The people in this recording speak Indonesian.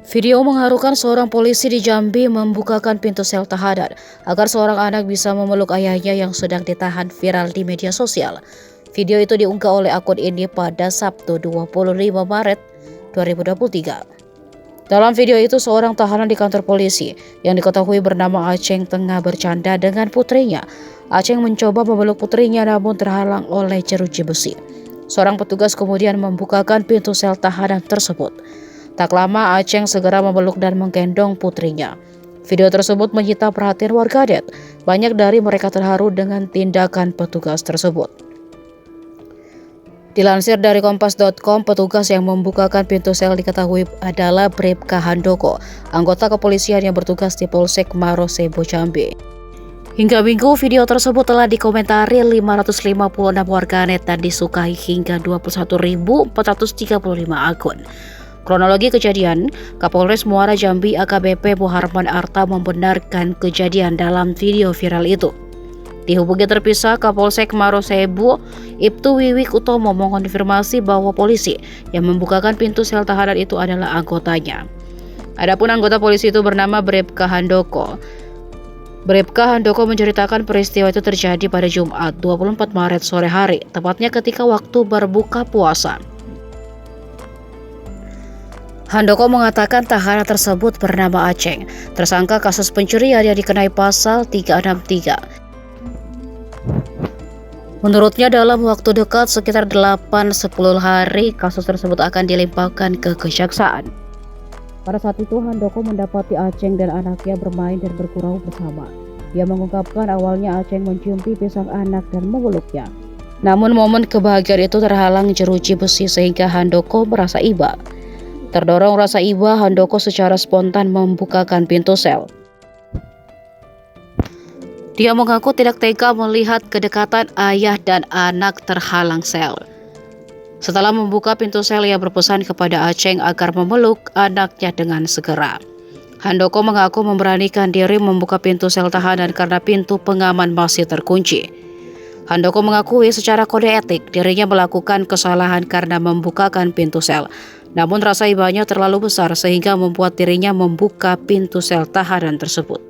Video mengharukan seorang polisi di Jambi membukakan pintu sel tahanan agar seorang anak bisa memeluk ayahnya yang sedang ditahan viral di media sosial. Video itu diunggah oleh akun ini pada Sabtu 25 Maret 2023. Dalam video itu, seorang tahanan di kantor polisi yang diketahui bernama Aceng tengah bercanda dengan putrinya. Aceng mencoba memeluk putrinya namun terhalang oleh jeruji besi. Seorang petugas kemudian membukakan pintu sel tahanan tersebut. Tak lama, Aceng segera memeluk dan menggendong putrinya. Video tersebut menyita perhatian warganet. Banyak dari mereka terharu dengan tindakan petugas tersebut. Dilansir dari kompas.com, petugas yang membukakan pintu sel diketahui adalah Bribka Handoko, anggota kepolisian yang bertugas di Polsek Marosebo Jambi. Hingga Minggu, video tersebut telah dikomentari 556 warganet dan disukai hingga 21.435 akun. Kronologi kejadian, Kapolres Muara Jambi AKBP Muharman Arta membenarkan kejadian dalam video viral itu. Dihubungi terpisah, Kapolsek Marosebo Ibtu Wiwik Utomo mengonfirmasi bahwa polisi yang membukakan pintu sel tahanan itu adalah anggotanya. Adapun anggota polisi itu bernama Bribka Handoko. Bribka Handoko menceritakan peristiwa itu terjadi pada Jumat 24 Maret sore hari, tepatnya ketika waktu berbuka puasa. Handoko mengatakan tahanan tersebut bernama Aceng, tersangka kasus pencurian yang dikenai pasal 363. Menurutnya dalam waktu dekat sekitar 8-10 hari kasus tersebut akan dilimpahkan ke kejaksaan. Pada saat itu Handoko mendapati Aceng dan anaknya bermain dan bergurau bersama. Dia mengungkapkan awalnya Aceng mencium pipi sang anak dan memeluknya. Namun momen kebahagiaan itu terhalang jeruji besi sehingga Handoko merasa iba. Terdorong rasa iba, Handoko secara spontan membukakan pintu sel. Dia mengaku tidak tega melihat kedekatan ayah dan anak terhalang sel. Setelah membuka pintu sel, ia berpesan kepada Aceng agar memeluk anaknya dengan segera. Handoko mengaku memberanikan diri membuka pintu sel tahanan karena pintu pengaman masih terkunci. Handoko mengakui secara kode etik dirinya melakukan kesalahan karena membukakan pintu sel. Namun rasa ibanya terlalu besar sehingga membuat dirinya membuka pintu sel tahanan tersebut.